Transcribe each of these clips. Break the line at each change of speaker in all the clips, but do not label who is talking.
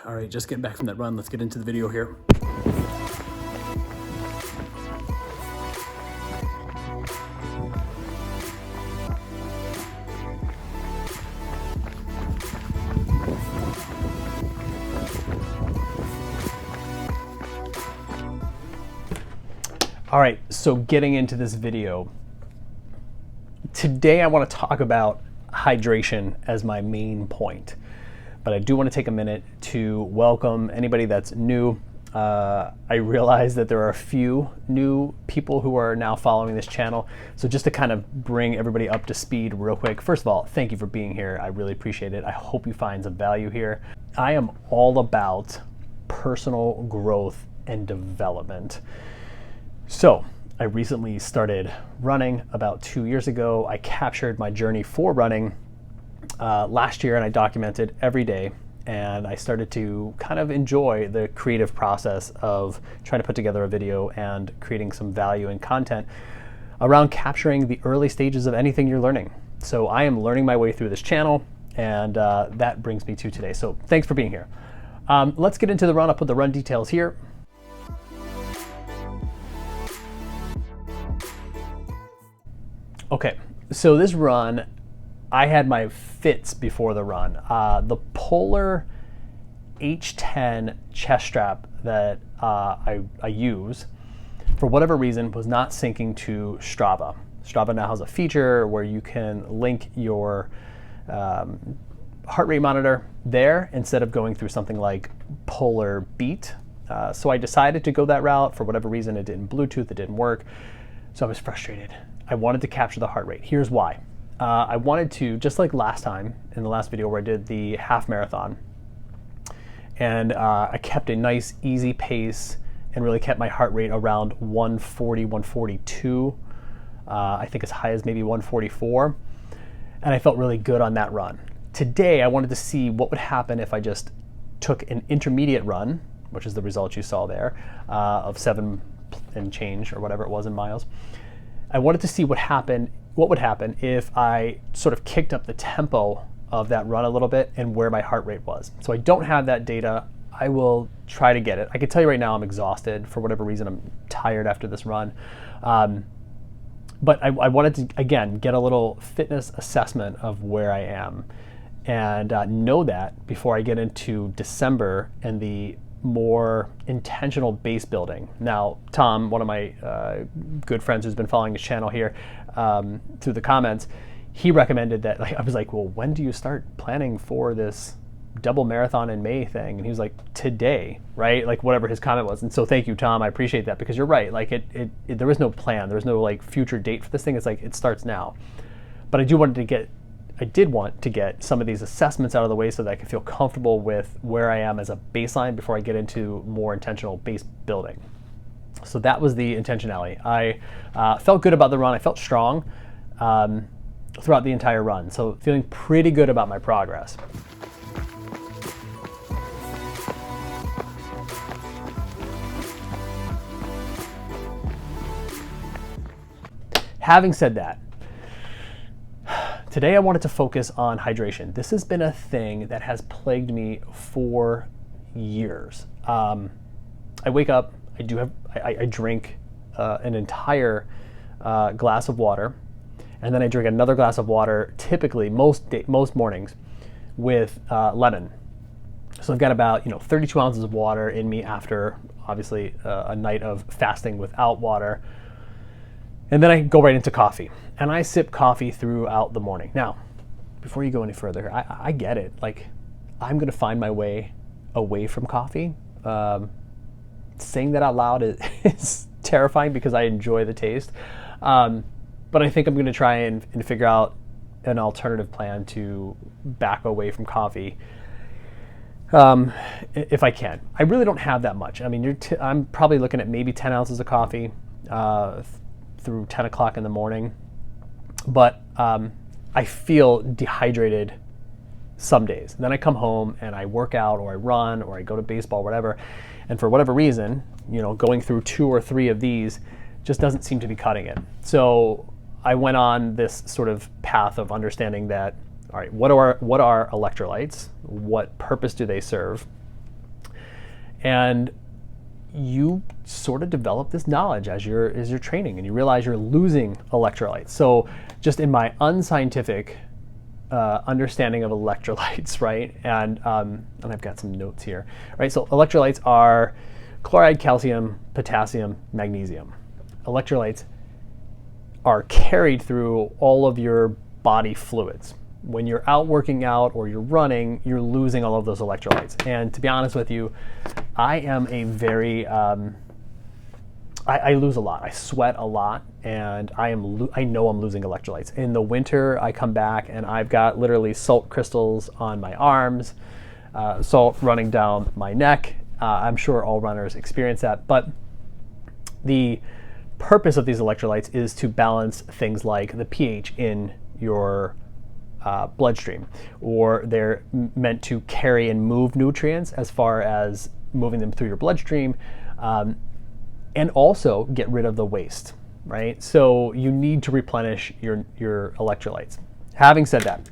All right, just getting back from that run. Let's get into the video here. All right, so getting into this video. Today I want to talk about hydration as my main point. But I do want to take a minute to welcome anybody that's new. I realize that there are a few new people who are now following this channel. So just to kind of bring everybody up to speed real quick. First of all, thank you for being here. I really appreciate it. I hope you find some value here. I am all about personal growth and development. So I recently started running about 2 years ago. I captured my journey for running last year and I documented every day, and I started to kind of enjoy the creative process of trying to put together a video and creating some value and content around capturing the early stages of anything you're learning. So I am learning my way through this channel, and that brings me to today. So thanks for being here. Let's get into the run. I'll put the run details here. Okay, so this run, I had my fits before the run. The Polar H10 chest strap that I use, for whatever reason, was not syncing to Strava. Strava now has a feature where you can link your heart rate monitor there instead of going through something like Polar Beat. So I decided to go that route. For whatever reason, it didn't Bluetooth, it didn't work. So I was frustrated. I wanted to capture the heart rate. Here's why. I wanted to, just like last time in the last video where I did the half marathon, and I kept a nice easy pace and really kept my heart rate around 140, 142, I think as high as maybe 144, and I felt really good on that run. Today I wanted to see what would happen if I just took an intermediate run, which is the result you saw there, of 7 and change or whatever it was in miles. I wanted to see what would happen if I sort of kicked up the tempo of that run a little bit and where my heart rate was. So I don't have that data. I will try to get it. I can tell you right now I'm exhausted. For whatever reason, I'm tired after this run. But I wanted to, again, get a little fitness assessment of where I am and know that before I get into December and the more intentional base building. Now, Tom, one of my good friends who's been following the channel here through the comments, he recommended that, like, I was like, well, when do you start planning for this double marathon in May thing? And he was like, today, right? Like whatever his comment was. And so thank you, Tom. I appreciate that, because you're right. Like there is no plan. There's no like future date for this thing. It's like, it starts now. But I did want to get some of these assessments out of the way so that I can feel comfortable with where I am as a baseline before I get into more intentional base building. So that was the intentionality. I felt good about the run. I felt strong throughout the entire run. So feeling pretty good about my progress. Having said that, today I wanted to focus on hydration. This has been a thing that has plagued me for years. I wake up, I drink an entire glass of water, and then I drink another glass of water, typically most mornings, with lemon. So I've got about 32 ounces of water in me after, obviously, a night of fasting without water. And then I go right into coffee, and I sip coffee throughout the morning. Now, before you go any further, I get it. Like, I'm going to find my way away from coffee. Saying that out loud is terrifying because I enjoy the taste. But I think I'm going to try and figure out an alternative plan to back away from coffee if I can. I really don't have that much. I mean, I'm probably looking at maybe 10 ounces of coffee through 10 o'clock in the morning. But I feel dehydrated some days. And then I come home and I work out or I run or I go to baseball, whatever. And for whatever reason, going through 2 or 3 of these just doesn't seem to be cutting it. So I went on this sort of path of understanding that, all right, what are electrolytes? What purpose do they serve? And you sort of develop this knowledge as you're training, and you realize you're losing electrolytes. So just in my unscientific understanding of electrolytes, right? And I've got some notes here, right? So electrolytes are chloride, calcium, potassium, magnesium. Electrolytes are carried through all of your body fluids. When you're out working out or you're running, you're losing all of those electrolytes. And to be honest with you, I am a very, I lose a lot. I sweat a lot, and I know I'm losing electrolytes. In the winter, I come back and I've got literally salt crystals on my arms, salt running down my neck. I'm sure all runners experience that, but the purpose of these electrolytes is to balance things like the pH in your bloodstream, or they're meant to carry and move nutrients as far as moving them through your bloodstream, and also get rid of the waste, right? So you need to replenish your electrolytes. Having said that,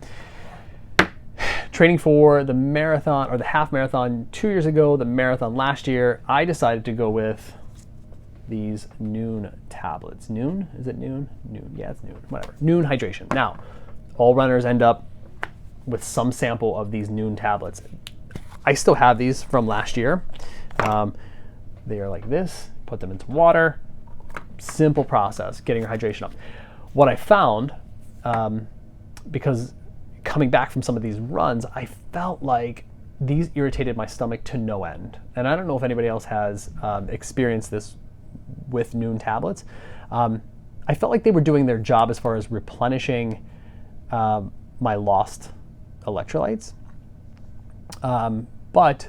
training for the marathon or the half marathon 2 years ago, the marathon last year, I decided to go with these Nuun tablets. Nuun? Is it Nuun? Nuun. Yeah, it's Nuun. Whatever. Nuun Hydration. Now, all runners end up with some sample of these Nuun tablets. I still have these from last year. They are like this. Put them into water. Simple process, getting your hydration up. What I found, because coming back from some of these runs, I felt like these irritated my stomach to no end. And I don't know if anybody else has experienced this with Nuun tablets. I felt like they were doing their job as far as replenishing my lost electrolytes, but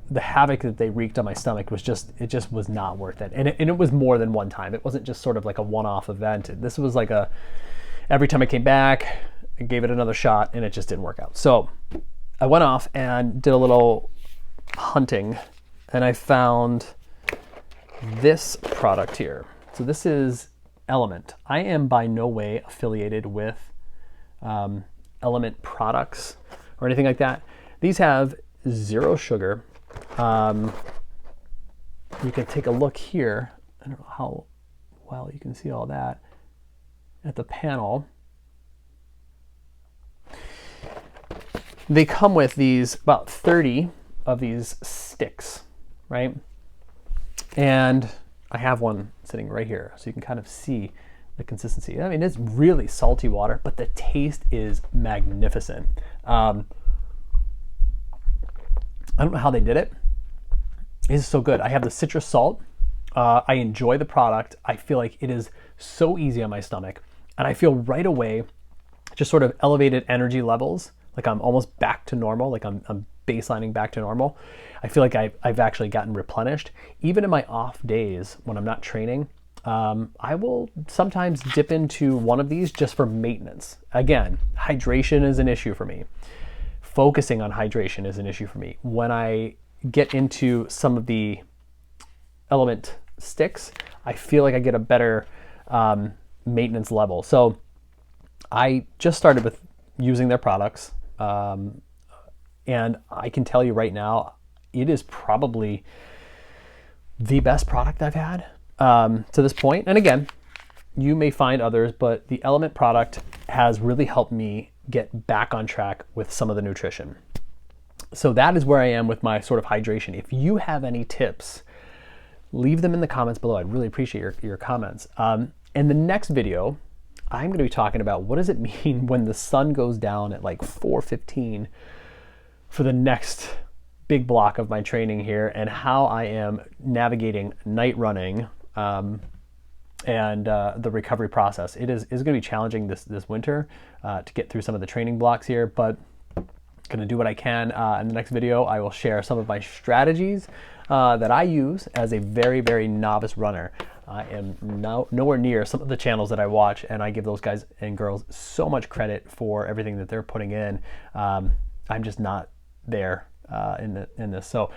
the havoc that they wreaked on my stomach was just was not worth it. And it was more than one time. It wasn't just sort of like a one-off event. This was like every time I came back, I gave it another shot, and it just didn't work out. So I went off and did a little hunting, and I found this product here. So this is LMNT. I am by no way affiliated with LMNT products or anything like that. These have 0 sugar. You can take a look here. I don't know how well you can see all that at the panel. They come with these, about 30 of these sticks, right? And I have one sitting right here, so you can kind of see the consistency. I mean, it's really salty water, but the taste is magnificent. I don't know how they did it. It's so good. I have the citrus salt. I enjoy the product. I feel like it is so easy on my stomach, and I feel right away just sort of elevated energy levels, like I'm almost back to normal, like I'm baselining back to normal. I feel like I've actually gotten replenished. Even in my off days when I'm not training, I will sometimes dip into one of these just for maintenance. Again, hydration is an issue for me. Focusing on hydration is an issue for me. When I get into some of the LMNT sticks, I feel like I get a better maintenance level. So I just started with using their products, and I can tell you right now, it is probably the best product I've had to this point. And again, you may find others, but the LMNT product has really helped me get back on track with some of the nutrition. So that is where I am with my sort of hydration. If you have any tips, leave them in the comments below. I'd really appreciate your comments. In the next video, I'm going to be talking about what does it mean when the sun goes down at like 4:15 for the next big block of my training here, and how I am navigating night running and the recovery process. It is going to be challenging this winter to get through some of the training blocks here, but going to do what I can. In the next video, I will share some of my strategies that I use as a very, very novice runner. I am nowhere near some of the channels that I watch, and I give those guys and girls so much credit for everything that they're putting in. I'm just not there in this. So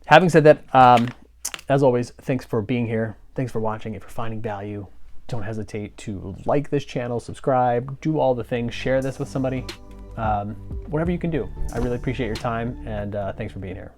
having said that, as always, thanks for being here. Thanks for watching. If you're finding value, don't hesitate to like this channel, subscribe, do all the things, share this with somebody, whatever you can do. I really appreciate your time, and thanks for being here.